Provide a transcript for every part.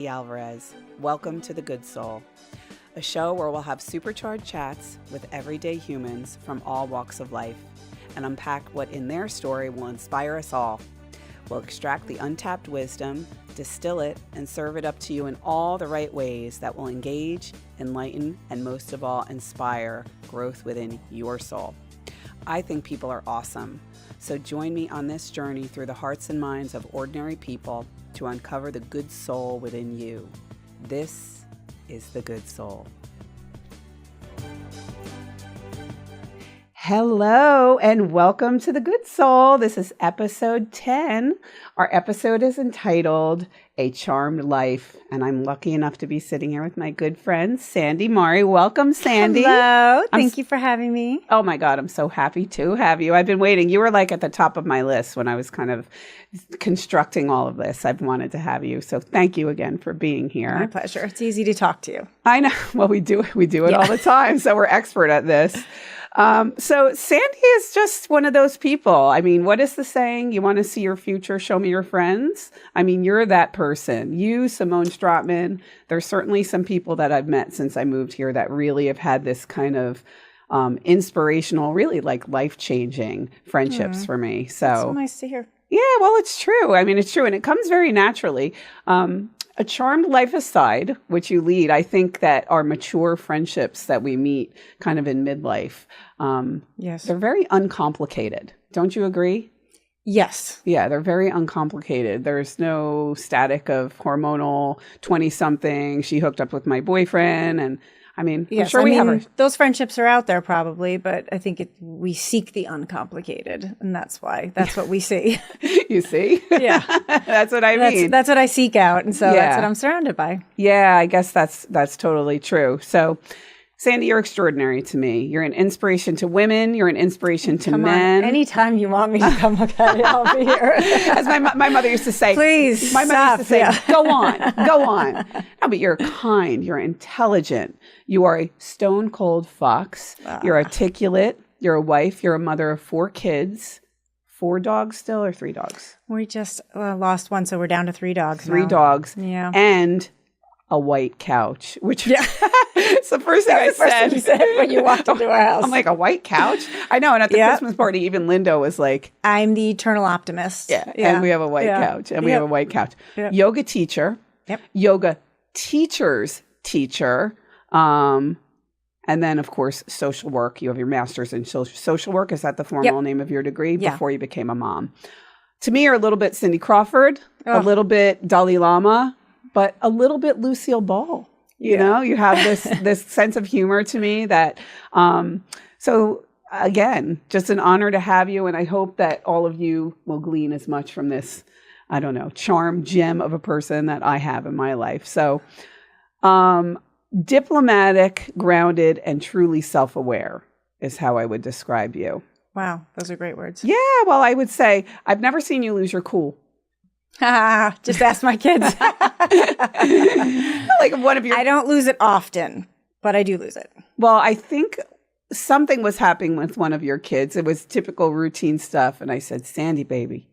Patti Alvarez. Welcome to The Good Soul, a show where we'll have supercharged chats with everyday humans from all walks of life and unpack what in their story will inspire us all. We'll extract the untapped wisdom, distill it, and serve it up to you in all the right ways that will engage, enlighten, and most of all, inspire growth within your soul. I think people are awesome, so join me on this journey through the hearts and minds of ordinary people to uncover the good soul within you. This is The Good Soul. Hello and welcome to The Good Soul. This is episode 10. Our episode is entitled A Charmed Life, and I'm lucky enough to be sitting here with my good friend, Sandy Mare. Welcome, Sandy. Hello. Thank you for having me. Oh my God, I'm so happy to have you. I've been waiting. You were like at the top of my list when I was kind of constructing all of this. I've wanted to have you. So thank you again for being here. My pleasure. It's easy to talk to you. I know. Well, we do it all the time. So we're expert at this. So Sandy is just one of those people. I mean, what is the saying? You want to see your future, show me your friends. I mean, you're that person. You, Simone Stratman. There's certainly some people that I've met since I moved here that really have had this kind of inspirational, really like life-changing friendships for me. That's so nice to hear. Yeah, well, it's true. I mean, it's true. And it comes very naturally. A charmed life aside, which you lead, I think that our mature friendships that we meet kind of in midlife, yes, they're very uncomplicated. Don't you agree? Yes. Yeah, they're very uncomplicated. There's no static of hormonal 20-something. She hooked up with my boyfriend. And I mean, yes, I'm sure we have those friendships are out there probably, but I think we seek the uncomplicated. And that's what we see. You see? Yeah. That's what I mean. That's what I seek out. And so that's what I'm surrounded by. Yeah, I guess that's totally true. So Sandy, you're extraordinary to me. You're an inspiration to women. You're an inspiration to men. Anytime you want me to come look at it, I'll be here. As my mother used to say. Please, my mother used to say, yeah. go on. No, but you're kind. You're intelligent. You are a stone cold fox. You're articulate. You're a wife. You're a mother of 4 kids. 4 dogs still or 3 dogs? We just lost one, so we're down to 3 dogs 3 now. dogs. Yeah. And a white couch, which it's the first thing I said. You said when you walked into our house. I'm like, a white couch? I know. And at the Christmas party, even Linda was like, I'm the eternal optimist. Yeah. And we have a white couch. And we have a white couch. Yep. Yoga teacher. Yep. Yoga teacher's teacher. And then, of course, social work. You have your master's in social work. Is that the formal name of your degree? Yeah. Before you became a mom. To me, you're a little bit Cindy Crawford, a little bit Dalai Lama, but a little bit Lucille Ball. You know, you have this sense of humor to me that, so again, just an honor to have you. And I hope that all of you will glean as much from this, I don't know, charm gem of a person that I have in my life. So, diplomatic, grounded, and truly self-aware is how I would describe you. Wow. Those are great words. Yeah. Well, I would say I've never seen you lose your cool. Just ask my kids. Like one of your... I don't lose it often, but I do lose it. Well, I think something was happening with one of your kids. It was typical routine stuff. And I said, Sandy, baby,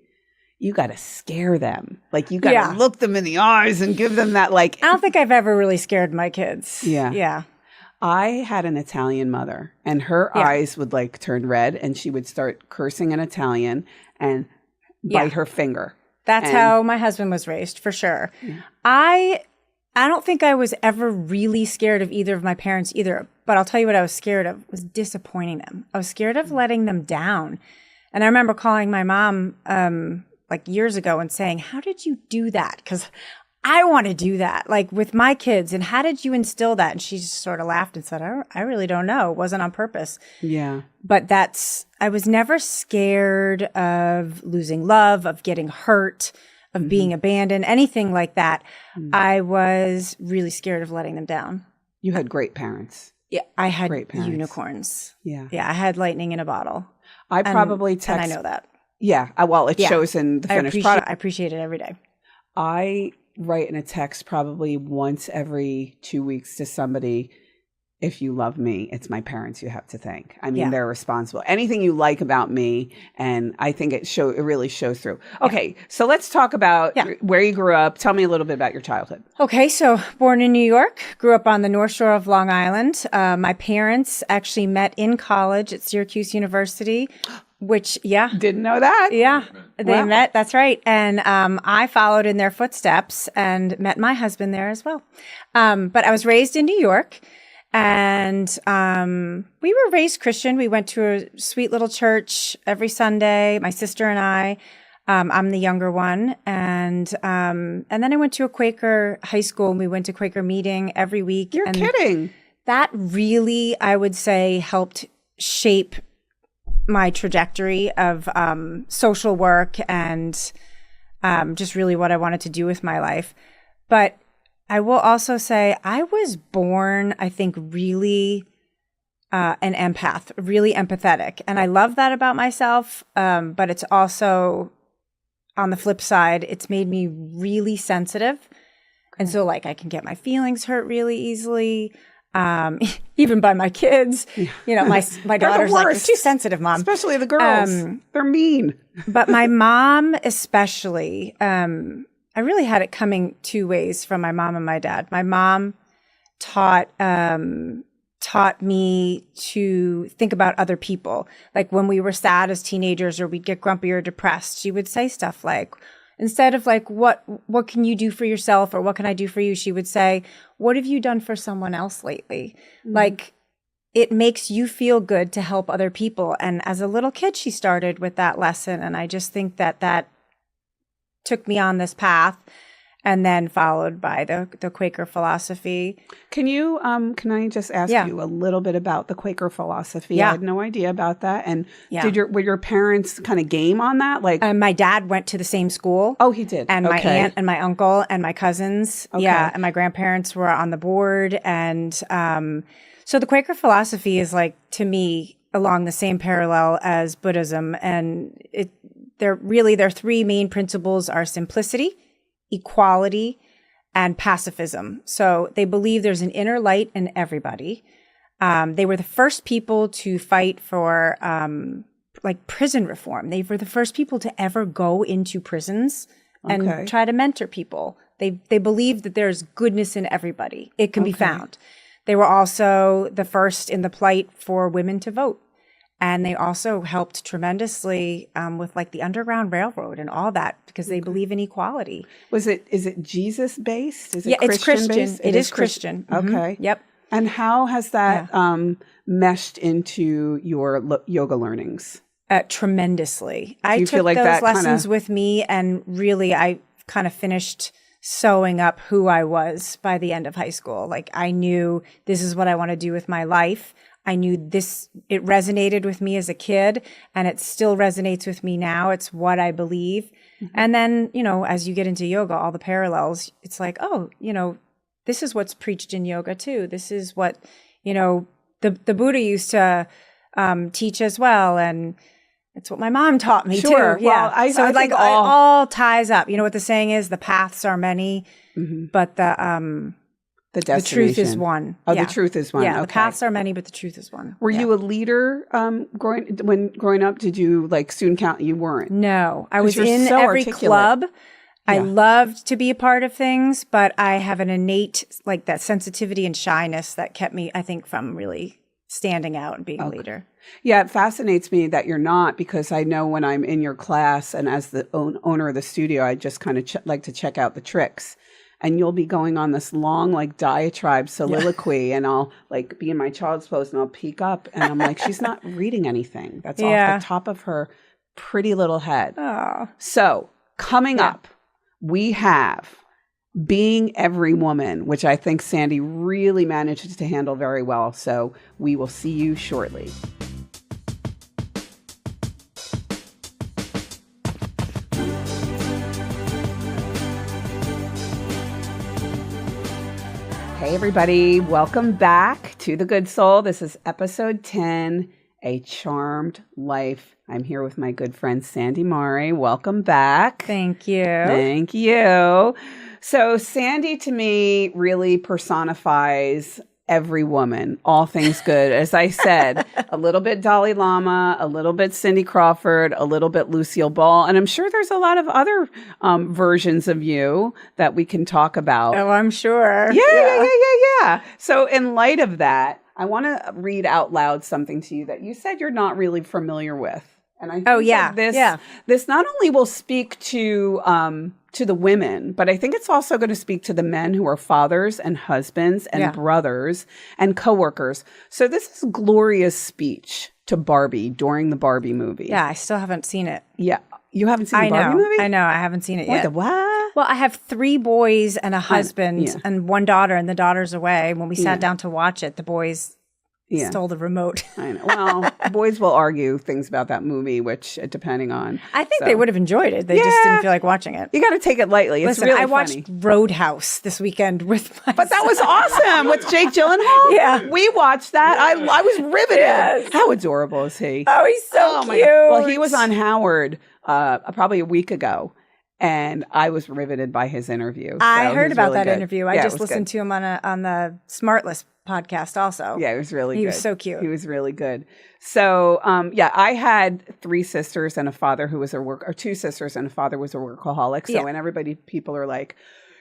you got to scare them. Like you got to look them in the eyes and give them that like... I don't think I've ever really scared my kids. Yeah. Yeah. I had an Italian mother and her eyes would like turn red and she would start cursing in Italian and bite her finger. That's how my husband was raised, for sure. Yeah. I don't think I was ever really scared of either of my parents either. But I'll tell you what I was scared of was disappointing them. I was scared of letting them down. And I remember calling my mom like years ago and saying, how did you do that? Because I want to do that, like with my kids. And how did you instill that? And she just sort of laughed and said, I really don't know. It wasn't on purpose. Yeah. But I was never scared of losing love, of getting hurt, of being abandoned, anything like that. I was really scared of letting them down. You had great parents. Yeah. I had unicorns. Yeah. Yeah. I had lightning in a bottle. I probably text. And I know that. Yeah. Well, it shows in the finished product. I appreciate it every day. I write in a text probably once every 2 weeks to somebody if you love me, it's my parents you have to thank. I mean, they're responsible. Anything you like about me, and I think it really shows through. Okay, so let's talk about where you grew up. Tell me a little bit about your childhood. Okay, so born in New York, grew up on the North Shore of Long Island. My parents actually met in college at Syracuse University, which, Didn't know that. Yeah, they met. That's right. And I followed in their footsteps and met my husband there as well. But I was raised in New York. And we were raised Christian. We went to a sweet little church every Sunday, my sister and I. I'm the younger one. And then I went to a Quaker high school, and we went to Quaker meeting every week. You're kidding. That really, I would say, helped shape my trajectory of social work and just really what I wanted to do with my life. But I will also say I was born, I think, really an empath, really empathetic. And I love that about myself. But it's also, on the flip side, it's made me really sensitive. And so, like, I can get my feelings hurt really easily, even by my kids. Yeah. You know, my daughter's like, you're too sensitive, Mom. Especially the girls. They're mean. But my mom especially, I really had it coming two ways from my mom and my dad. My mom taught me to think about other people. Like when we were sad as teenagers or we'd get grumpy or depressed, she would say stuff like, instead of like, what can you do for yourself or what can I do for you? She would say, what have you done for someone else lately? Mm-hmm. Like it makes you feel good to help other people. And as a little kid, she started with that lesson. And I just think that took me on this path, and then followed by the Quaker philosophy. Can I just ask you a little bit about the Quaker philosophy? Yeah. I had no idea about that. And were your parents kind of game on that? Like, my dad went to the same school. Oh, he did. And my aunt and my uncle and my cousins. Okay. Yeah, and my grandparents were on the board. And so the Quaker philosophy is like, to me, along the same parallel as Buddhism, and their three main principles are simplicity, equality, and pacifism. So they believe there's an inner light in everybody. They were the first people to fight for like prison reform. They were the first people to ever go into prisons and try to mentor people. They believe that there's goodness in everybody. It can be found. They were also the first in the plight for women to vote. And they also helped tremendously with like the Underground Railroad and all that because they believe in equality. Is it Jesus based? Is it it's Christian. Based? It is Christian. Mm-hmm. Okay. Yep. And how has that meshed into your yoga learnings? Tremendously. I took those lessons with me, and really I kind of finished sewing up who I was by the end of high school. Like I knew this is what I want to do with my life. I knew it resonated with me as a kid, and it still resonates with me now. It's what I believe. Mm-hmm. And then, as you get into yoga, all the parallels, it's like, oh, this is what's preached in yoga too. This is what, the Buddha used to teach as well. And it's what my mom taught me too. Well, yeah. I it all ties up. You know what the saying is? The paths are many, but the truth is one. Oh, the truth is one. Yeah, the paths are many, but the truth is one. Were you a leader growing up? Did you like student count? You weren't. No, I was in every club. Yeah. I loved to be a part of things, but I have an innate like that sensitivity and shyness that kept me, I think, from really standing out and being a leader. Yeah, it fascinates me that you're not, because I know when I'm in your class and as the owner of the studio, I just kind of like to check out the tricks. And you'll be going on this long, like, diatribe soliloquy, and I'll, like, be in my child's pose, and I'll peek up, and I'm like, she's not reading anything. That's off the top of her pretty little head. Oh. So, coming up, we have Being Every Woman, which I think Sandy really manages to handle very well. So, we will see you shortly. Hey, everybody. Welcome back to The Good Soul. This is episode 10, A Charmed Life. I'm here with my good friend, Sandy Mare. Welcome back. Thank you. Thank you. So Sandy, to me, really personifies every woman, all things good. As I said, a little bit Dalai Lama, a little bit Cindy Crawford, a little bit Lucille Ball. And I'm sure there's a lot of other versions of you that we can talk about. Oh, I'm sure. Yeah. So in light of that, I want to read out loud something to you that you said you're not really familiar with. And I think that this not only will speak to the women, but I think it's also going to speak to the men who are fathers and husbands and brothers and coworkers. So this is Gloria's speech to Barbie during the Barbie movie. Yeah, I still haven't seen it. Yeah. You haven't seen the Barbie movie? I know. I haven't seen it yet. What? Well, I have 3 boys and a husband and 1 daughter, and the daughter's away. When we sat down to watch it, the boys stole the remote. I know. Well, boys will argue things about that movie, which depending on. I think they would have enjoyed it. They just didn't feel like watching it. You got to take it lightly. It's really I funny. watched Roadhouse this weekend with my But that was awesome with Jake Gyllenhaal. Yeah. We watched that. I was riveted. Yes. How adorable is he? Oh, he's so cute. Well, he was on Howard probably a week ago. And I was riveted by his interview. I heard about really that good. interview. I just listened to him on the Smartless podcast also. Yeah, it was really good. He was so cute. He was really good. So, I had 3 sisters and a father who was or 2 sisters and a father was a workaholic. So when people are like,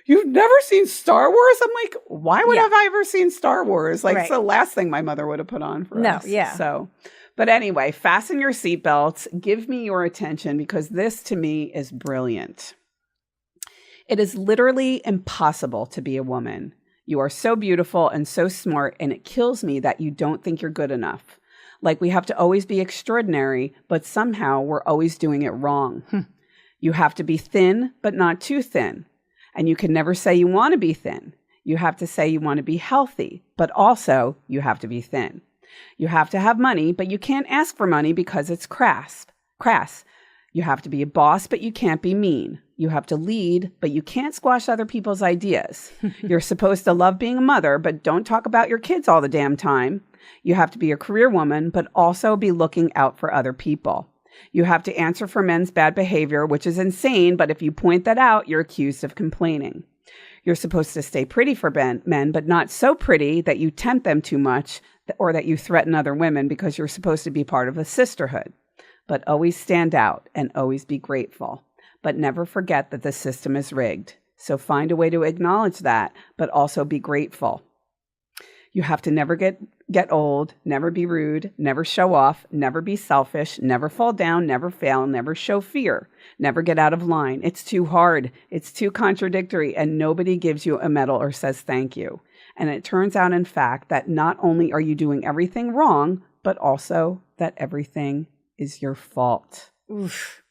you've never seen Star Wars? I'm like, why would have I ever seen Star Wars? Like, it's the last thing my mother would have put on for us. So, but anyway, fasten your seatbelts. Give me your attention because this to me is brilliant. It is literally impossible to be a woman. You are so beautiful and so smart, and it kills me that you don't think you're good enough. Like we have to always be extraordinary, but somehow we're always doing it wrong. You have to be thin, but not too thin. And you can never say you want to be thin. You have to say you want to be healthy, but also you have to be thin. You have to have money, but you can't ask for money because it's crass. You have to be a boss, but you can't be mean. You have to lead, but you can't squash other people's ideas. You're supposed to love being a mother, but don't talk about your kids all the damn time. You have to be a career woman, but also be looking out for other people. You have to answer for men's bad behavior, which is insane, but if you point that out, you're accused of complaining. You're supposed to stay pretty for men, but not so pretty that you tempt them too much or that you threaten other women because you're supposed to be part of a sisterhood. But always stand out and always be grateful. But never forget that the system is rigged. So find a way to acknowledge that, but also be grateful. You have to never get old, never be rude, never show off, never be selfish, never fall down, never fail, never show fear, never get out of line. It's too hard. It's too contradictory, and nobody gives you a medal or says thank you. And it turns out, in fact, that not only are you doing everything wrong, but also that everything is your fault. Oof.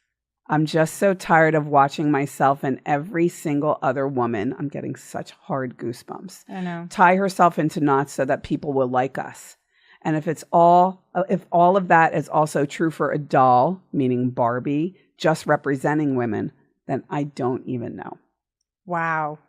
I'm just so tired of watching myself and every single other woman. I'm getting such hard goosebumps. I know. Tie herself into knots so that people will like us. And if all of that is also true for a doll, meaning Barbie, just representing women, then I don't even know. Wow.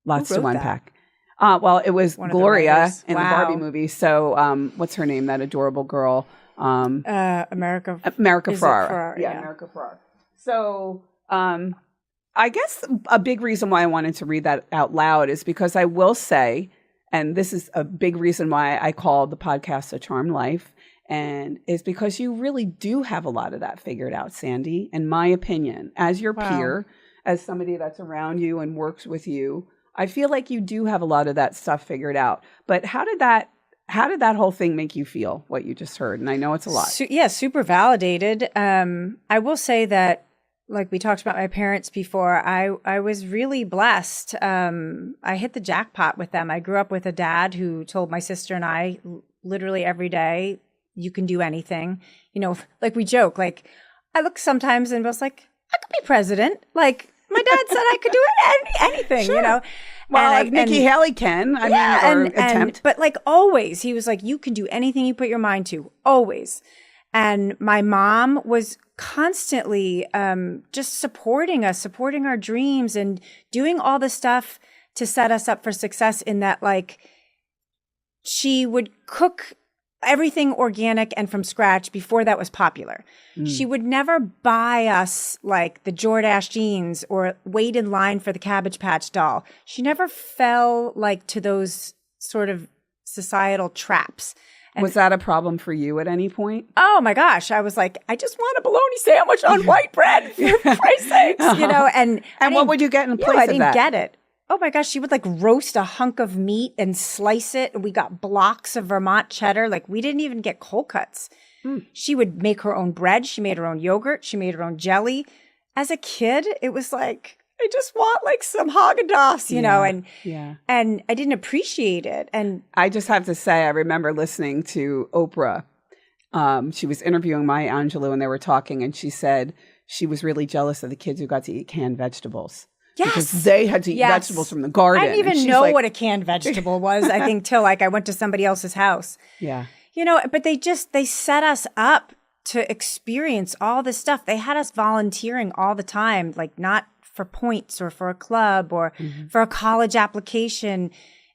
Lots to unpack. Well, it was Gloria in the Barbie movie. So what's her name? That adorable girl. America Ferrara. Yeah, America Ferrara. So I guess a big reason why I wanted to read that out loud is because I will say, and this is a big reason why I called the podcast A Charmed Life, and is because you really do have a lot of that figured out, Sandy, in my opinion. As your peer, as somebody that's around you and works with you, I feel like you do have a lot of that stuff figured out. But how did that whole thing make you feel, what you just heard? And I know it's a lot. Super validated. I will say that, like we talked about my parents before, I was really blessed. I hit the jackpot with them. I grew up with a dad who told my sister and I literally every day, you can do anything. You know, like we joke, like I look sometimes and was like, I could be president. Like my dad said I could do anything, you know. Well, like Nikki Haley can, attempt. But like always, he was like, you can do anything you put your mind to, always. And my mom was constantly just supporting us, supporting our dreams and doing all the stuff to set us up for success in that, like, she would cook everything organic and from scratch before that was popular. She would never buy us like the Jordache jeans or wait in line for the Cabbage Patch doll. She never fell like to those sort of societal traps. And was that a problem for you at any point? oh my gosh, I was like, I just want a bologna sandwich on white bread, for Christ's sakes, you know. And what would you get in place I of didn't that? get it. Oh my gosh, she would like roast a hunk of meat and slice it. And we got blocks of Vermont cheddar. Like we didn't even get cold cuts. She would make her own bread. She made her own yogurt. She made her own jelly. As a kid, it was like, I just want like some Haagen-Dazs, you know, and I didn't appreciate it. And I just have to say, I remember listening to Oprah. She was interviewing Maya Angelou and they were talking, and she said she was really jealous of the kids who got to eat canned vegetables. yes, Because they had to eat vegetables from the garden. I didn't And even she's know like, what a canned vegetable was, I think, till like I went to somebody else's house. Yeah. You know, but they set us up to experience all this stuff. They had us volunteering all the time, like not for points or for a club or for a college application.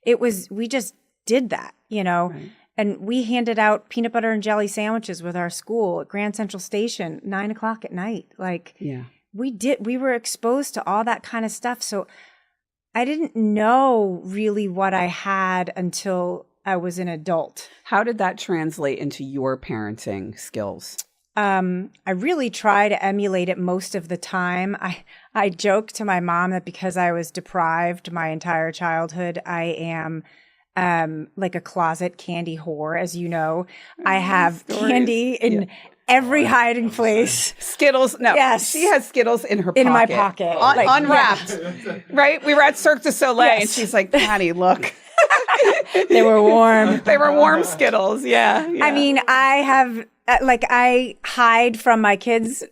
We just did that, you know. Right. And we handed out peanut butter and jelly sandwiches with our school at Grand Central Station, 9:00 at night. Like we were exposed to all that kind of stuff. So I didn't know really what I had until I was an adult. How did that translate into your parenting skills? I really try to emulate it most of the time. I joke to my mom that because I was deprived my entire childhood, I am like a closet candy whore, as you know. I have candy in every hiding place. Skittles. No, yes. She has Skittles in her pocket. In my pocket. Unwrapped. Right? We were at Cirque du Soleil and she's like, Patty, look. They were warm. They were warm Skittles. Yeah. I mean, I have, I hide from my kids.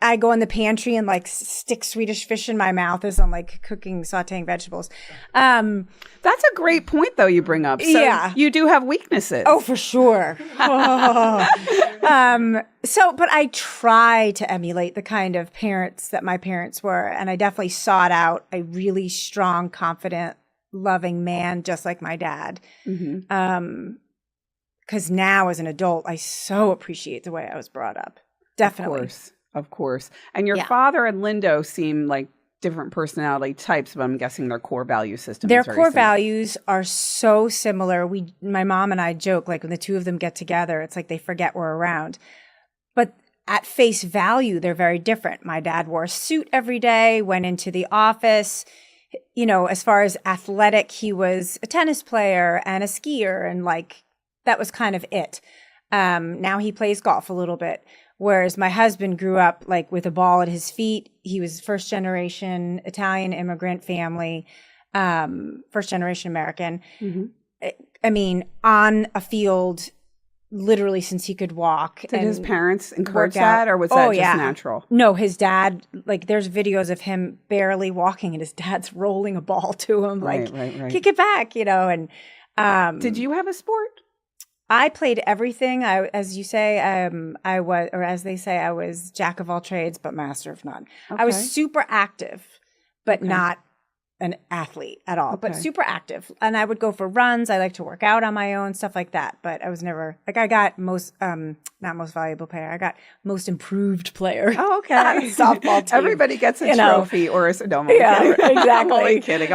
I go in the pantry and like stick Swedish fish in my mouth as I'm like cooking, sauteing vegetables. That's a great point, though, you bring up. So you do have weaknesses. Oh, for sure. But I try to emulate the kind of parents that my parents were. And I definitely sought out a really strong, confident, loving man, just like my dad. Because now as an adult, I so appreciate the way I was brought up. Definitely. Of course. And your father and Lindo seem like different personality types, but I'm guessing their core value system Their is very core similar. values are so similar. My mom and I joke, like when the two of them get together, it's like they forget we're around. But at face value, they're very different. My dad wore a suit every day, went into the office. You know, as far as athletic, he was a tennis player and a skier, and like that was kind of it. Now he plays golf a little bit. Whereas my husband grew up like with a ball at his feet. He was first generation Italian immigrant family, first generation American. I mean, on a field literally since he could walk. Did his parents encourage that, or was that just natural? No, his dad, like there's videos of him barely walking and his dad's rolling a ball to him, like kick it back, you know. And did you have a sport? I played everything. As you say, I was, or as they say, I was jack of all trades, but master of none. I was super active, but not an athlete at all, but super active. And I would go for runs. I like to work out on my own, stuff like that. But I was never, like I got not most valuable player. I got most improved player. Oh, okay. Softball team. Everybody gets a trophy or a, no, exactly. I'm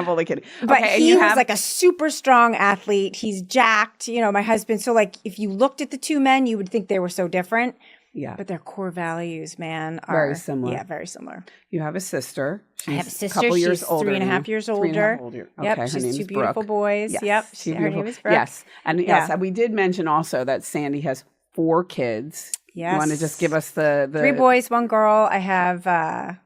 only kidding. But he was like a super strong athlete. He's jacked, you know, my husband. So like if you looked at the two men, you would think they were so different. Yeah. But their core values, man, are very similar. Yeah, very similar. You have a sister. I have a sister. A couple years She's older. 3.5 years older. Okay, yep. She's Her two beautiful Brooke. boys. Yes. Yep. Her name is Brooke. Yes. And yes, we did mention also that Sandy has 4 kids. Yes. You want to just give us the 3 boys, 1 girl. I have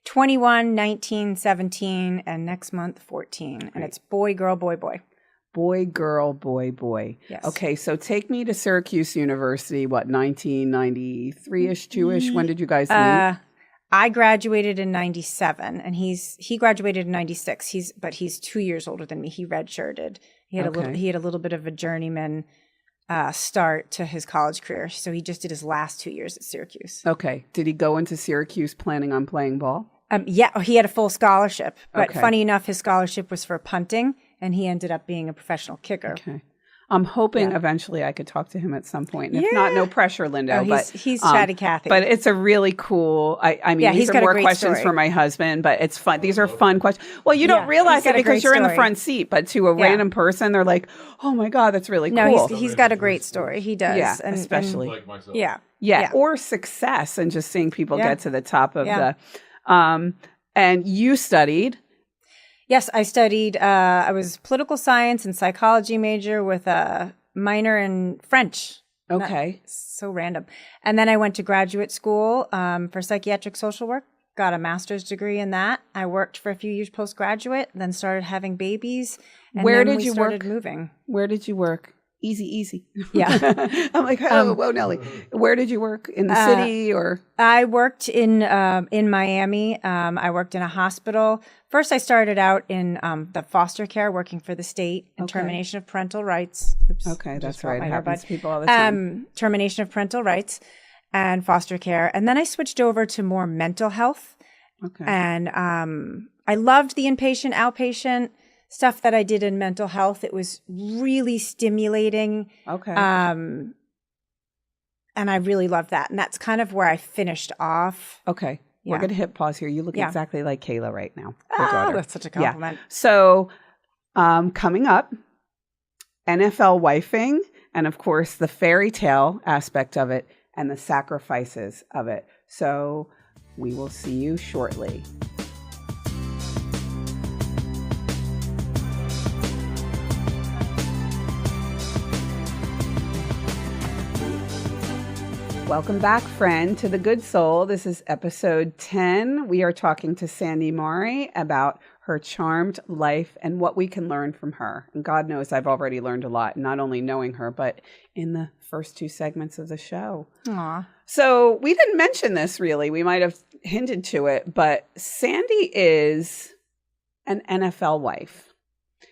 21, 19, 17, and next month 14. Right. And it's boy, girl, boy, boy. Boy, girl, boy, boy. Yes. Okay, so take me to Syracuse University, 1993-ish, 2-ish? When did you guys meet? I graduated in 97, and he graduated in 96. But he's 2 years older than me. He redshirted. He had a little bit of a journeyman start to his college career. So he just did his last 2 years at Syracuse. Okay. Did he go into Syracuse planning on playing ball? Yeah, he had a full scholarship. But funny enough, his scholarship was for punting, and he ended up being a professional kicker. Okay. I'm hoping eventually I could talk to him at some point. And if not, no pressure, Lindo. He's chatty Cathy. But it's a really cool, I mean, these are more questions for my husband, but it's fun. These are fun questions. Well, you don't realize it because you're in the front seat, but to a random person, they're like, oh my God, that's really cool. No, he's got a great story. He does. Yeah, especially. Like myself. Yeah. Or success and just seeing people get to the top of the, and you studied. Yes, I studied, I was political science and psychology major with a minor in French. Okay. So random. And then I went to graduate school for psychiatric social work, got a master's degree in that. I worked for a few years postgraduate, then started having babies. And Where then did you started work? Moving. Where did you work? Easy. Yeah. I'm like, oh, whoa, Nellie. Where did you work? In the city or? I worked in Miami. I worked in a hospital. First, I started out in the foster care, working for the state and termination of parental rights. Oops, okay, that's right. It happens to people all the time. Termination of parental rights and foster care. And then I switched over to more mental health. Okay. And I loved the inpatient, outpatient stuff that I did in mental health. It was really stimulating. Okay. And I really loved that. And that's kind of where I finished off. Okay. We're going to hit pause here. You look exactly like Kayla right now. Oh, that's such a compliment. Yeah. So coming up, NFL wifing, and of course the fairy tale aspect of it and the sacrifices of it. So we will see you shortly. Welcome back, friend, to The Good Soul. This is episode 10. We are talking to Sandy Mare about her charmed life and what we can learn from her. And God knows I've already learned a lot, not only knowing her, but in the first 2 segments of the show. Aw. So we didn't mention this really. We might have hinted to it, but Sandy is an NFL wife.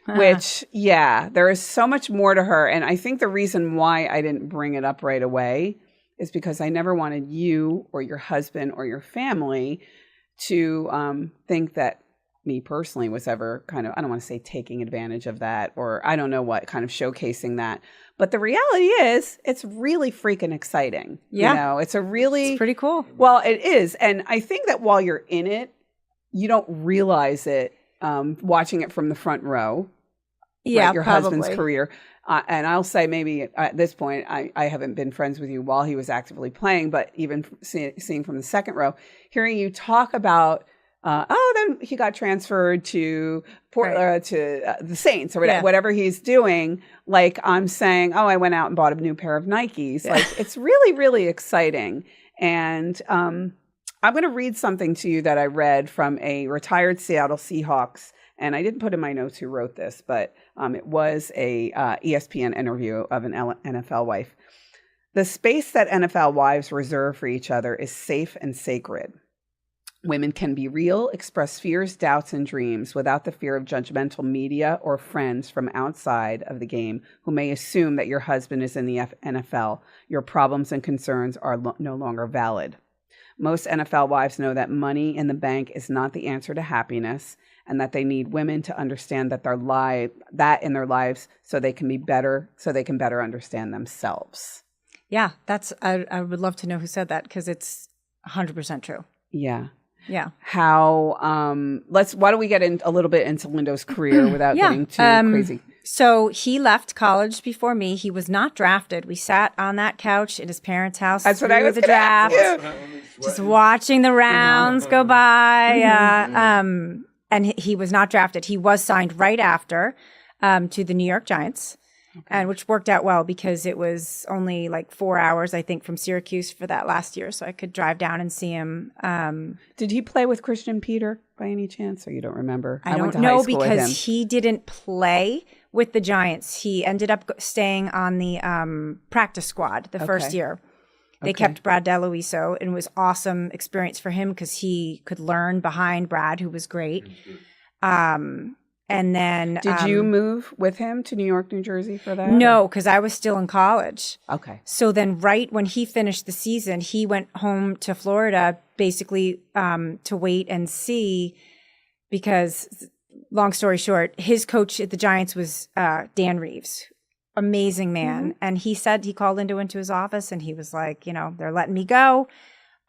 Which, there is so much more to her. And I think the reason why I didn't bring it up right away is because I never wanted you or your husband or your family to think that me personally was ever kind of, I don't want to say taking advantage of that, or I don't know what, kind of showcasing that. But the reality is it's really freaking exciting. Yeah. You know, it's pretty cool. Well, it is. And I think that while you're in it, you don't realize it watching it from the front row. Yeah, right, your probably. husband's career. And I'll say maybe at this point, I haven't been friends with you while he was actively playing, but even seeing from the second row, hearing you talk about, then he got transferred to to the Saints or whatever he's doing. Like I'm saying, I went out and bought a new pair of Nikes. Yeah. Like it's really, really exciting. And I'm going to read something to you that I read from a retired Seattle Seahawks. And I didn't put in my notes who wrote this, but it was a ESPN interview of an NFL wife. The space that NFL wives reserve for each other is safe and sacred. Women can be real, express fears, doubts, and dreams without the fear of judgmental media or friends from outside of the game who may assume that your husband is in the NFL. Your problems and concerns are no longer valid. Most NFL wives know that money in the bank is not the answer to happiness, and that they need women to understand that in their lives so they can better understand themselves. Yeah, I would love to know who said that because it's 100% true. Yeah. Yeah. How why don't we get in a little bit into Lindo's career without getting too crazy? So he left college before me. He was not drafted. We sat on that couch at his parents' house. That's what I was the draft, just watching the rounds go by. And he was not drafted. He was signed right after to the New York Giants, and which worked out well because it was only like 4 hours, I think, from Syracuse for that last year. So I could drive down and see him. Did he play with Christian Peter by any chance, or you don't remember? I don't know because he didn't play with the Giants. He ended up staying on the practice squad the first year. They kept Brad DeLuiso, and it was awesome experience for him because he could learn behind Brad, who was great. And then... Did you move with him to New York, New Jersey for that? No, because I was still in college. Okay. So then right when he finished the season, he went home to Florida basically to wait and see because, long story short, his coach at the Giants was Dan Reeves, amazing man. And he called Lindo into his office and he was like, they're letting me go.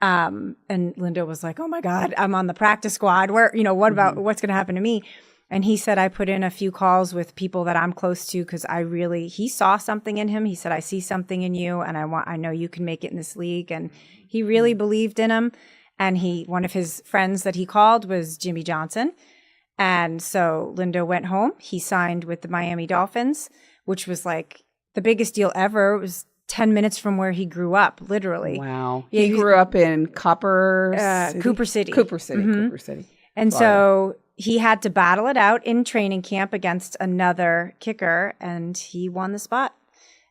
And Lindo was like, oh my God, I'm on the practice squad. Where, what about what's going to happen to me? And he said, I put in a few calls with people that I'm close to because he saw something in him. He said, I see something in you and I know you can make it in this league. And he really believed in him. And one of his friends that he called was Jimmy Johnson. And so Lindo went home. He signed with the Miami Dolphins, which was like the biggest deal ever. It was 10 minutes from where he grew up, literally. Wow. Yeah, he grew up in Cooper City. Cooper City. Cooper City. And so he had to battle it out in training camp against another kicker, and he won the spot.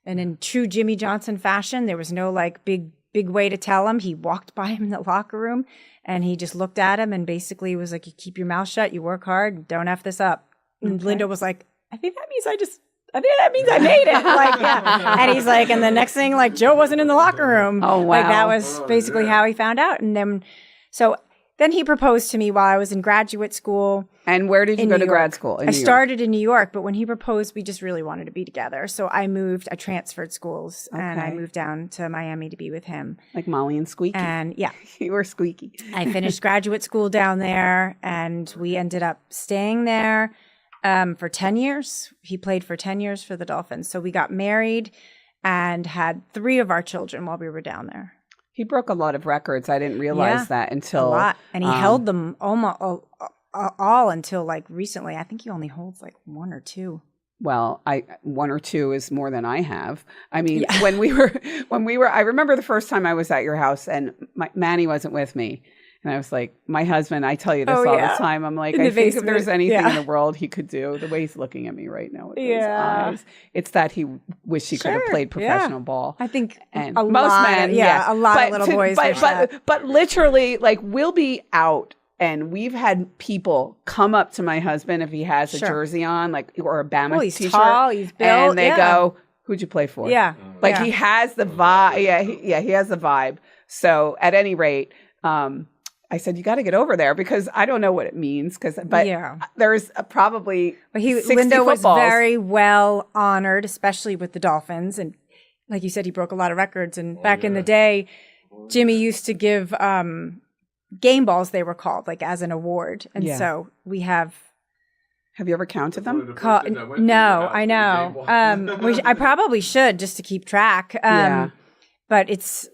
And in true Jimmy Johnson fashion, there was no like big way to tell him. He walked by him in the locker room, and he just looked at him and basically was like, you keep your mouth shut, you work hard, don't F this up. And Lindo was like, I think that means I made it. Like, yeah. And he's like, and the next thing, like, Joe wasn't in the locker room. Oh, wow. Like, that was basically how he found out. And then he proposed to me while I was in graduate school. And where did you go to grad school? I started in New York, but when he proposed, we just really wanted to be together. So I transferred schools, and I moved down to Miami to be with him. Like Molly and Squeaky. And yeah. You were Squeaky. I finished graduate school down there, and we ended up staying there for 10 years. He played for 10 years for the Dolphins. So we got married and had 3 of our children while we were down there. He broke a lot of records. I didn't realize that until... A lot. And he held them almost all until like recently. I think he only holds like 1 or 2. Well, 1 or 2 is more than I have. I mean, when we were, I remember the first time I was at your house and Manny wasn't with me. And I was like, my husband, I tell you this all the time. I'm like, I think if there's anything in the world he could do, the way he's looking at me right now with those eyes, it's that he wished he could have played professional ball. I think and most men, a lot of little boys. But literally, like, we'll be out. And we've had people come up to my husband if he has a jersey on, like, or a Bama he's t-shirt. Tall, he's built. And they go, who'd you play for? Yeah. Like, he has the vibe. He has the vibe. So at any rate, I said, you got to get over there because I don't know what it means. But there's probably 60 Lindo was footballs. very well honored, especially with the Dolphins. And like you said, he broke a lot of records. And back in the day, Jimmy used to give game balls, they were called, like as an award. And so we have... Have you ever counted them? No, I know. I probably should just to keep track. But it's...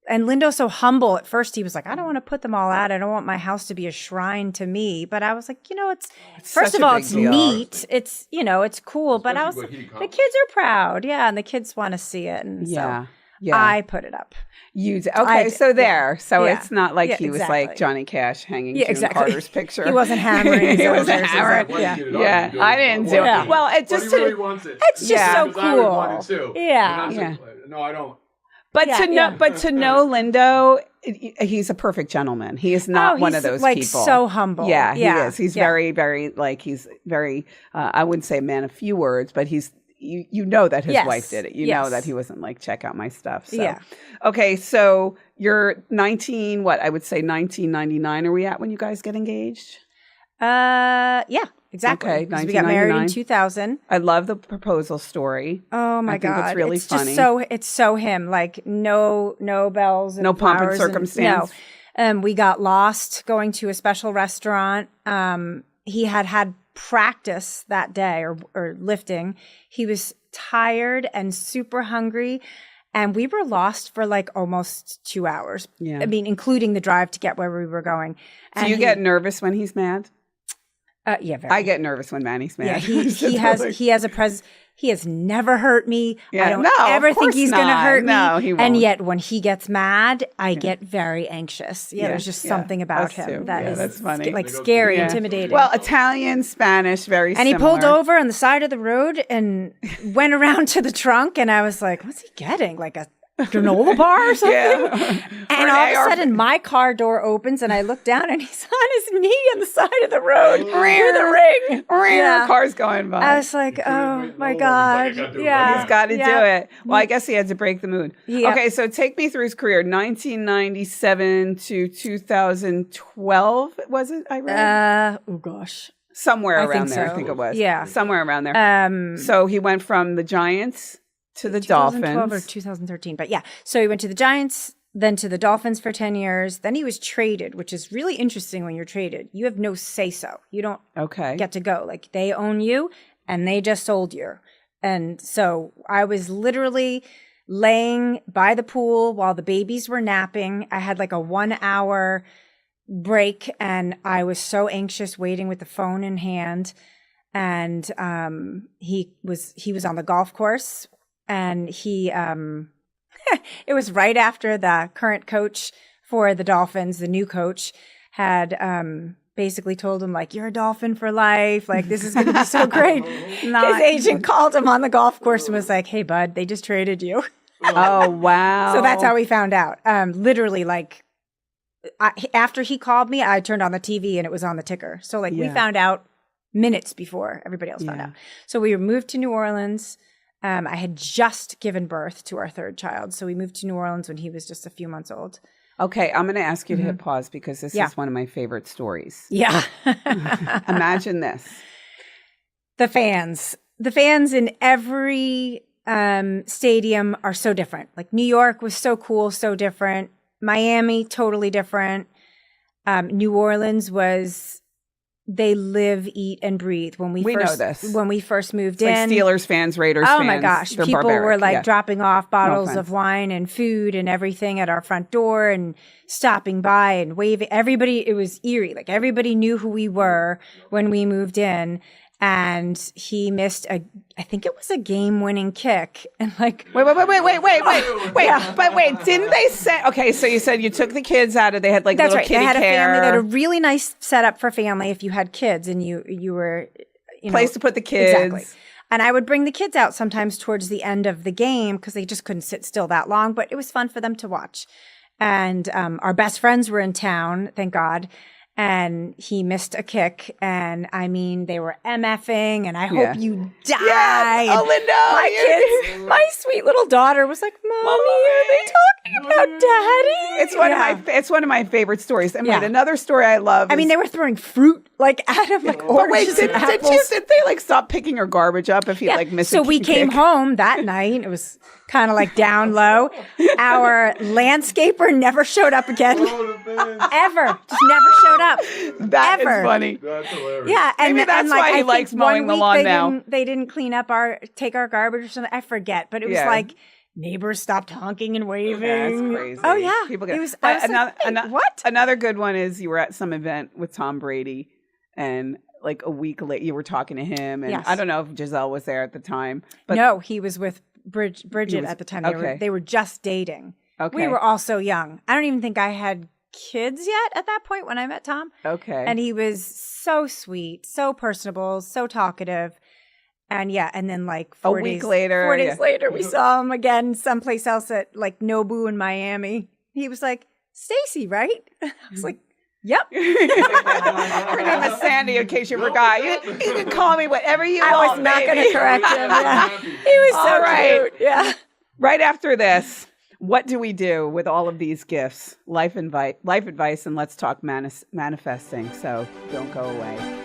And Lindo's so humble. At first, he was like, I don't want to put them all out. I don't want my house to be a shrine to me. But I was like, it's first of all, it's neat. It's, it's cool. But I was like, the kids are proud. Yeah. And the kids want to see it. And so I put it up. Okay, so there. So it's not like he was like Johnny Cash hanging June Carter's picture. He wasn't hammering. He wasn't hammering. I didn't do it. Well, it's just so cool. Yeah. No, I don't. But to know Lindo, he's a perfect gentleman. He is not one of those people. So humble. Yeah, he is. He's very, very he's very. I wouldn't say a man of few words, but he's. You know that his wife did it. You know that he wasn't like, check out my stuff. So. Okay, so you're 19. What I would say 1999. Are we at when you guys get engaged? Yeah. Exactly. Okay, 1999. We got married in 2000. I love the proposal story. Oh my God. It's really funny. It's so him. Like no bells and no pomp and circumstance. We got lost going to a special restaurant. He had practice that day or lifting. He was tired and super hungry. And we were lost for like almost 2 hours. Yeah. I mean, including the drive to get where we were going. And you get nervous when he's mad? Yeah, very. I get nervous when Manny's mad. Yeah, he has never hurt me. I don't ever think he's going to hurt me. No, he won't. And yet when he gets mad, I get very anxious. Yeah, there's just something about him that is that's funny. Like scary, intimidating. Well, Italian, Spanish, very similar. And he pulled over on the side of the road and went around to the trunk, and I was like, what's he getting? Like a granola bar or something? And all of a sudden my car door opens and I look down and he's on his knee on the side of the road with a ring. Car's going by. I was like, oh my God. He's got to do it. Well, I guess he had to break the mood. Okay, so take me through his career. 1997 to 2012, was it, I read? Oh gosh. Somewhere I around think there, so. I think it was. Yeah. Somewhere around there. So he went from the Giants to the 2012 Dolphins. or 2013. But yeah, so he went to the Giants, then to the Dolphins for 10 years. Then he was traded, which is really interesting when you're traded. You have no say-so. You don't get to go. Like, they own you, and they just sold you. And so I was literally laying by the pool while the babies were napping. I had like a 1 hour break, and I was so anxious waiting with the phone in hand. And he was on the golf course, and he it was right after the current coach for the Dolphins, the new coach, had basically told him, like, you're a Dolphin for life. Like, this is going to be so great. His agent called him on the golf course and was like, hey, bud, they just traded you. Oh, wow. So that's how we found out. Literally, like, after he called me, I turned on the TV and it was on the ticker. So, like, we found out minutes before everybody else found out. So we moved to New Orleans. I had just given birth to our third child. So we moved to New Orleans when he was just a few months old. Okay, I'm going to ask you to hit pause because this is one of my favorite stories. Yeah. Imagine this. The fans in every stadium are so different. Like, New York was so cool, so different. Miami, totally different. New Orleans was, they live, eat, and breathe. When we first moved in, like Steelers fans, Raiders fans. Oh my gosh, They're people barbaric. were like dropping off bottles No of wine and food and everything at our front door and stopping by and waving. Everybody, it was eerie. Like, everybody knew who we were when we moved in. And he missed I think it was a game-winning kick. And like, wait. Yeah. But wait, didn't they say? Okay, so you said you took the kids out of. They had like that's little right. kitty They had care. a family. They had a really nice setup for family if you had kids and you were place to put the kids. Exactly. And I would bring the kids out sometimes towards the end of the game because they just couldn't sit still that long. But it was fun for them to watch. And our best friends were in town, thank God. And he missed a kick, and I mean, they were MFing, and I hope you die. Yeah. Oh, Linda, my sweet little daughter was like, "Mommy, are they talking about Daddy?" It's one of my favorite stories. And wait, another story I love. I mean, they were throwing fruit like at him, like oranges and apples. Did they like stop picking her garbage up if he like missed? So we came home that night. It was kind of like down low. Our landscaper never showed up again, ever. Just never showed up. That is funny. That's hilarious. Yeah, and maybe that's why he likes mowing the lawn now. They didn't clean up take our garbage or something. I forget, but it was like neighbors stopped honking and waving. That's crazy. Oh yeah, people get. What? Another good one is you were at some event with Tom Brady, and like a week later you were talking to him, and I don't know if Giselle was there at the time, but no, he was with Bridget at the time. They were just dating. Okay, we were all so young. I don't even think I had kids yet at that point when I met Tom. Okay. And he was so sweet, so personable, so talkative. And and then like 4 days later, we saw him again someplace else at like Nobu in Miami. He was like, Stacy, right? I was like, yep. Her name is Sandy, in case you forgot. You can call me whatever you want. I was not going to correct him. Yeah. He was so cute. Yeah. Right after this, what do we do with all of these gifts? Life advice, and let's talk manifesting. So don't go away.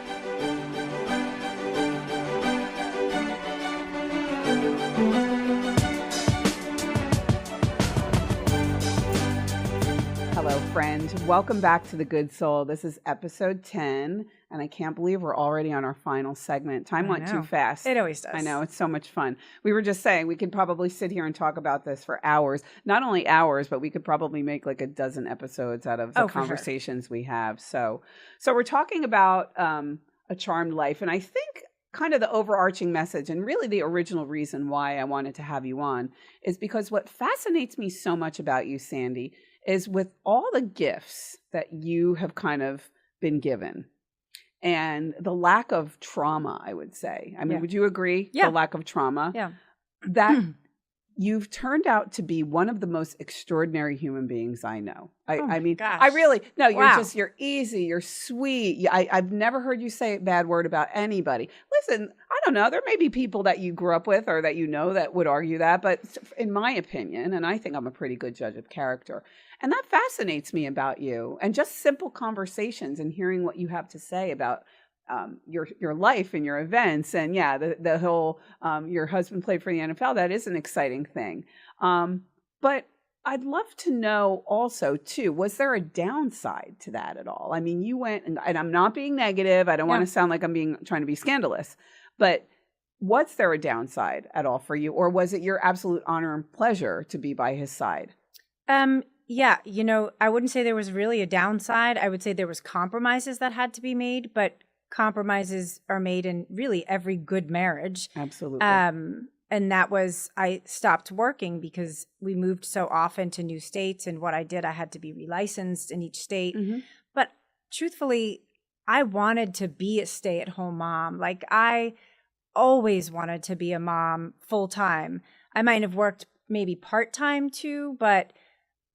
Hello, friend. Welcome back to The Good Soul. This is episode 10, and I can't believe we're already on our final segment. Time went too fast. It always does. I know. It's so much fun. We were just saying we could probably sit here and talk about this for hours. Not only hours, but we could probably make like a dozen episodes out of the conversations we have. So we're talking about a charmed life, and I think kind of the overarching message and really the original reason why I wanted to have you on is because what fascinates me so much about you, Sandy, is with all the gifts that you have kind of been given and the lack of trauma, I would say. I mean, would you agree? Yeah. The lack of trauma. Yeah. That you've turned out to be one of the most extraordinary human beings I know. I mean, gosh. I really, no, you're easy, you're sweet. I've never heard you say a bad word about anybody. Listen, I don't know. There may be people that you grew up with or that you know that would argue that. But in my opinion, and I think I'm a pretty good judge of character, and that fascinates me about you and just simple conversations and hearing what you have to say about your life and your events. And yeah, the whole your husband played for the NFL. That is an exciting thing. But I'd love to know also too, was there a downside to that at all? I mean, you went and I'm not being negative. I don't want to sound like I'm trying to be scandalous, but was there a downside at all for you, or was it your absolute honor and pleasure to be by his side? Yeah, I wouldn't say there was really a downside. I would say there was compromises that had to be made, but compromises are made in really every good marriage. Absolutely. And that was, I stopped working because we moved so often to new states. And what I did, I had to be relicensed in each state. Mm-hmm. But truthfully, I wanted to be a stay-at-home mom. Like, I always wanted to be a mom full-time. I might have worked maybe part-time too, but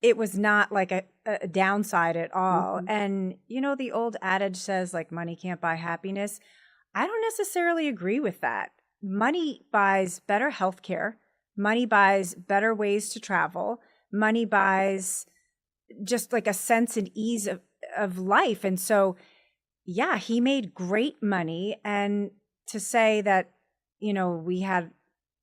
it was not like a downside at all. Mm-hmm. And, the old adage says, like, money can't buy happiness. I don't necessarily agree with that. Money buys better healthcare. Money buys better ways to travel. Money buys just like a sense and ease of life. And so, yeah, he made great money. And to say that, we had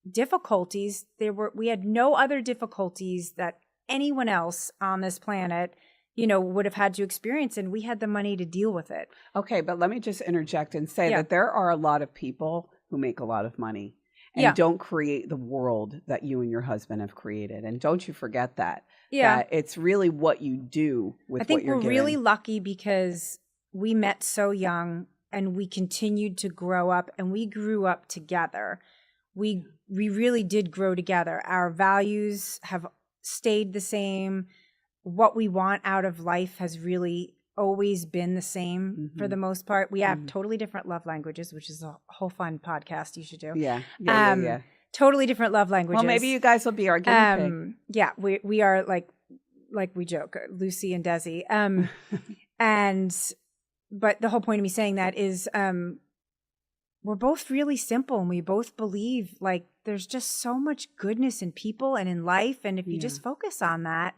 difficulties, we had no other difficulties that anyone else on this planet, would have had to experience, and we had the money to deal with it. Okay, but let me just interject and say that there are a lot of people who make a lot of money and don't create the world that you and your husband have created. And don't you forget that. Yeah. That it's really what you do with what you're given. I think we're really lucky because we met so young and we continued to grow up, and we grew up together. We really did grow together. Our values have stayed the same. What we want out of life has really always been the same for the most part. We have totally different love languages, which is a whole fun podcast you should do. Yeah. Totally different love languages. Well, maybe you guys will be our guinea pig. Yeah, we are like we joke, Lucy and Desi. But the whole point of me saying that is we're both really simple, and we both believe like there's just so much goodness in people and in life. And if you just focus on that,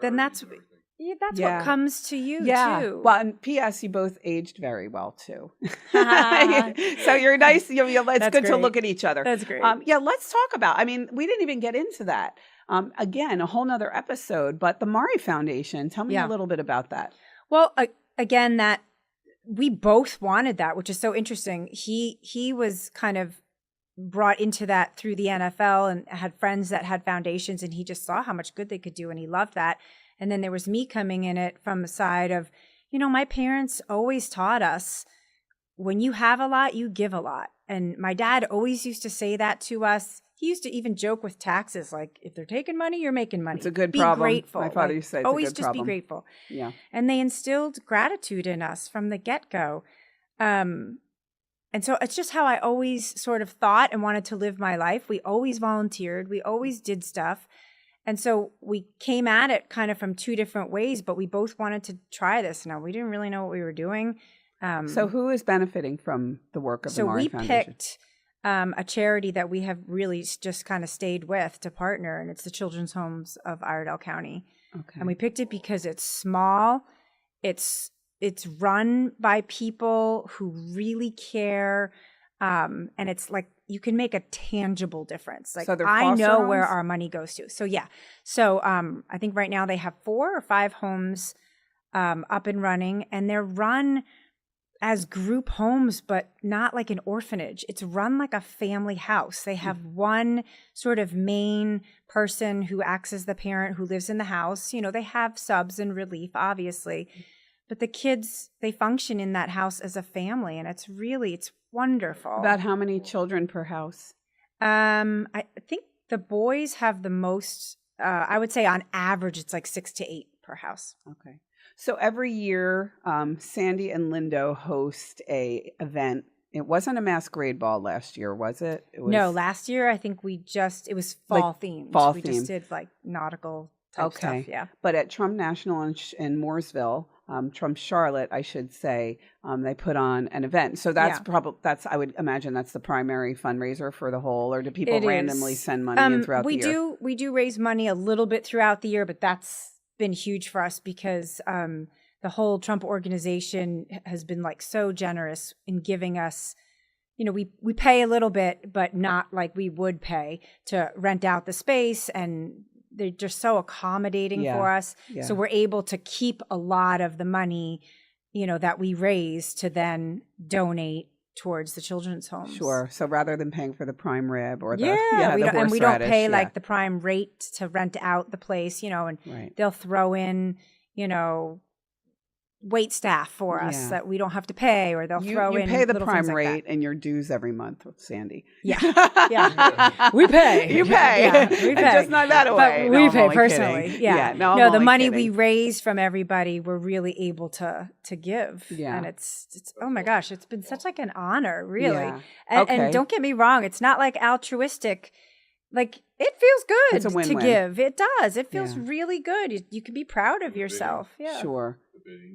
then that's what comes to you too. Well, and P.S. you both aged very well too. So you're nice. It's good to look at each other. That's great. Let's talk about. I mean, we didn't even get into that. Again, a whole nother episode. But the Mare Foundation. Tell me a little bit about that. Well, again, that we both wanted that, which is so interesting. He was kind of brought into that through the NFL and had friends that had foundations, and he just saw how much good they could do, and he loved that. And then there was me coming in it from the side of, my parents always taught us, when you have a lot, you give a lot. And my dad always used to say that to us. He used to even joke with taxes, like, if they're taking money, you're making money. It's a good problem. Be grateful. My father used to say it's always a good just problem. Be grateful. Yeah. And they instilled gratitude in us from the get-go. And so it's just how I always sort of thought and wanted to live my life. We always volunteered. We always did stuff. And so we came at it kind of from two different ways, but we both wanted to try this. Now, we didn't really know what we were doing. So who is benefiting from the work of the Mare Foundation? So we picked a charity that we have really just kind of stayed with to partner, and it's the Children's Homes of Iredell County. Okay. And we picked it because it's small. It's run by people who really care. And it's like you can make a tangible difference. Like, so I know homes? Where our money goes to. So yeah. So I think right now they have 4 or 5 homes up and running, and they're run as group homes, but not like an orphanage. It's run like a family house. They have one sort of main person who acts as the parent who lives in the house. They have subs and relief, obviously. But the kids, they function in that house as a family, and it's wonderful. About how many children per house? I think the boys have the most, I would say on average, it's like 6 to 8 per house. Okay. So every year, Sandy and Lindo host a event. It wasn't a masquerade ball last year, was it? No, last year I think it was fall themed. We just did like nautical type stuff, yeah. But at Trump National in Mooresville, Trump Charlotte, I should say, they put on an event. So that's I would imagine that's the primary fundraiser for the whole, or do people randomly send money in throughout the year? We do raise money a little bit throughout the year, but that's been huge for us because the whole Trump organization has been like so generous in giving us, you know, we pay a little bit, but not like we would pay to rent out the space, and they're just so accommodating for us. Yeah. So we're able to keep a lot of the money, you know, that we raise to then donate towards the children's homes. Sure. So rather than paying for the prime rib or the we don't pay yeah. like the prime rate to rent out the place, you know, and they'll throw in, you know, wait staff for us that we don't have to pay, or they'll throw in. You pay the little prime things like rate that. and your dues every month, Sandy. Yeah. We pay. You pay. Yeah, we pay. Just not that way. But we pay personally. Kidding. Yeah. No, the I'm money kidding. we raise from everybody, we're really able to give. Yeah. And it's oh my gosh, it's been such like an honor, really. Yeah. And don't get me wrong, it's not like altruistic. Like, it feels good It's a win-win. to give. It does. It feels really good. You can be proud of yourself. Yeah. Sure.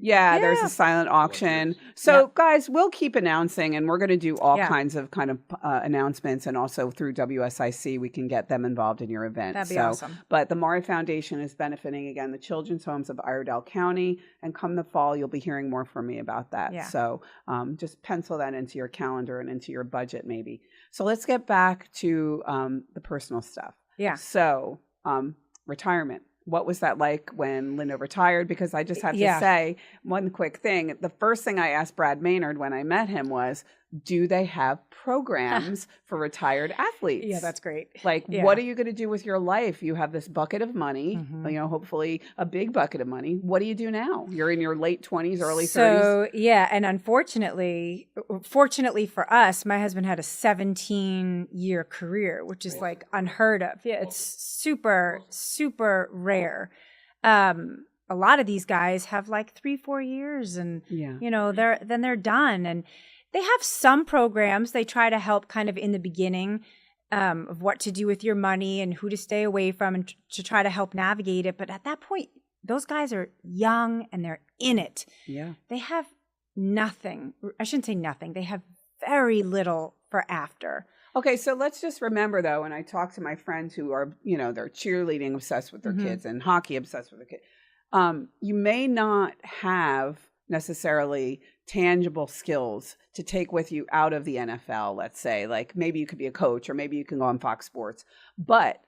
Yeah, there's a silent auction. So, guys, we'll keep announcing, and we're going to do all kinds of announcements, and also through WSIC, we can get them involved in your event. That'd be awesome. But the Mare Foundation is benefiting, again, the children's homes of Iredell County, and come the fall, you'll be hearing more from me about that. Yeah. So just pencil that into your calendar and into your budget, maybe. So let's get back to the personal stuff. Yeah. So retirement. What was that like when Linda retired? Because I just have to say one quick thing. The first thing I asked Brad Maynard when I met him was, do they have programs for retired athletes? Yeah, that's great. Like, what are you going to do with your life? You have this bucket of money, you know, hopefully a big bucket of money. What do you do now? You're in your late 20s, early 30s. So, yeah. And fortunately for us, my husband had a 17-year career, which is like unheard of. Yeah, it's super, super rare. A lot of these guys have like 3-4 years, and, you know, they're done. And they have some programs. They try to help kind of in the beginning of what to do with your money and who to stay away from, and to try to help navigate it. But at that point, those guys are young and they're in it. Yeah. They have nothing. I shouldn't say nothing. They have very little for after. Okay, so let's just remember, though, when I talk to my friends who are, you know, they're cheerleading obsessed with their kids and hockey obsessed with their kids, you may not have necessarily tangible skills to take with you out of the NFL, let's say. Like, maybe you could be a coach, or maybe you can go on Fox Sports. But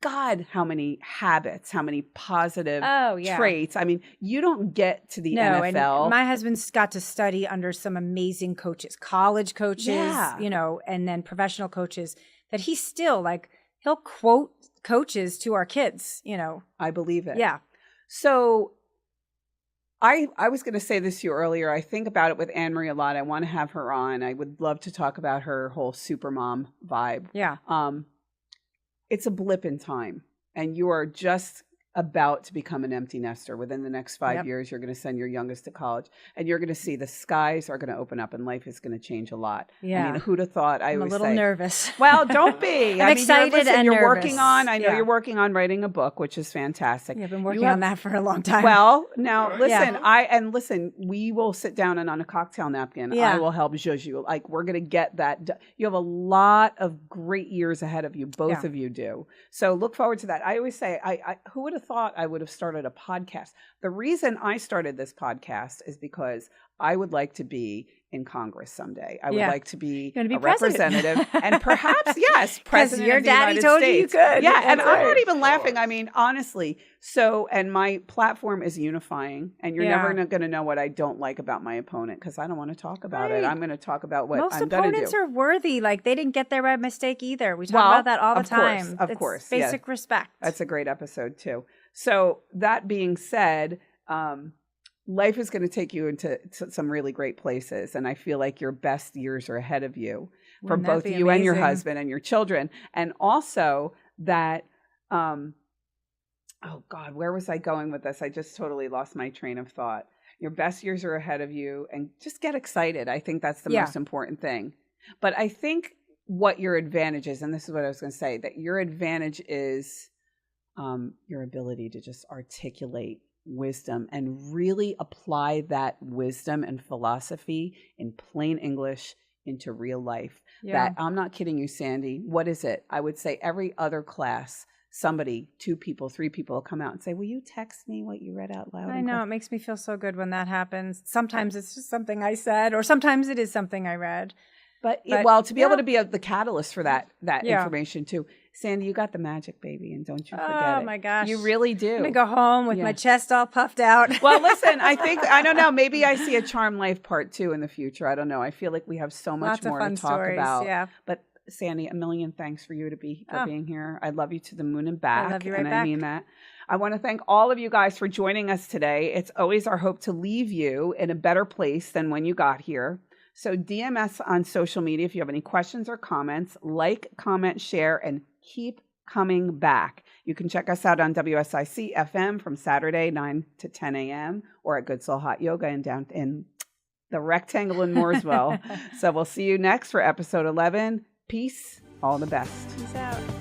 God, how many habits, how many positive traits. I mean, you don't get to the NFL. And my husband's got to study under some amazing coaches, college coaches, you know, and then professional coaches, that he's still like, he'll quote coaches to our kids, you know. I believe it. Yeah. So I was going to say this to you earlier. I think about it with Anne-Marie a lot. I want to have her on. I would love to talk about her whole supermom vibe. Yeah. It's a blip in time, and you are just about to become an empty nester. Within the next 5 years, you're going to send your youngest to college, and you're going to see the skies are going to open up, and life is going to change a lot. Yeah. I mean, who'd have thought? I'm a little nervous. Well, don't be. I'm excited and you're nervous. Working on. I know you're working on writing a book, which is fantastic. Yeah, I've been working on that for a long time. Well, now listen. We will sit down, and on a cocktail napkin, I will help judge you. Like, we're going to get that. You have a lot of great years ahead of you. Both of you do. So look forward to that. I always say, who would have thought I would have started a podcast? The reason I started this podcast is because I would like to be in Congress someday. I would like to be a representative, and perhaps, president your of the daddy United told States. you could. Yeah, and I'm not even laughing. I mean, honestly. So, and my platform is unifying, and you're never going to know what I don't like about my opponent, because I don't want to talk about it. I'm going to talk about what I'm going to do. Most opponents are worthy. Like, they didn't get there by mistake either. We talk about that all the time. Of course. Basic respect. That's a great episode too. So that being said, life is going to take you into some really great places. And I feel like your best years are ahead of you for both you and your husband and your children. And also that, oh God, where was I going with this? I just totally lost my train of thought. Your best years are ahead of you, and just get excited. I think that's the most important thing. But I think what your advantage is, and this is what I was going to say, that your advantage is your ability to just articulate wisdom and really apply that wisdom and philosophy in plain English into real life. That, I'm not kidding you, Sandy. What is it? I would say every other class somebody, 2 people, 3 people will come out and say, will you text me what you read out loud? I know. It makes me feel so good when that happens. Sometimes it's just something I said, or sometimes it is something I read. But well, to be able to be the catalyst for that information too. Sandy, you got the magic, baby, and don't you forget it. Oh my gosh. You really do. I'm going to go home with my chest all puffed out. Well, listen, I don't know, maybe I see a Charm Life Part 2 in the future. I don't know. I feel like we have so much more to talk about. Yeah. But Sandy, a million thanks for being here. I love you to the moon and back. I love you right and back. I mean that. I want to thank all of you guys for joining us today. It's always our hope to leave you in a better place than when you got here. So DM us on social media if you have any questions or comments. Like, comment, share, and keep coming back. You can check us out on WSIC FM from Saturday 9 to 10 a.m. or at Good Soul Hot Yoga in the Rectangle in Mooresville. So we'll see you next for episode 11. Peace. All the best. Peace out.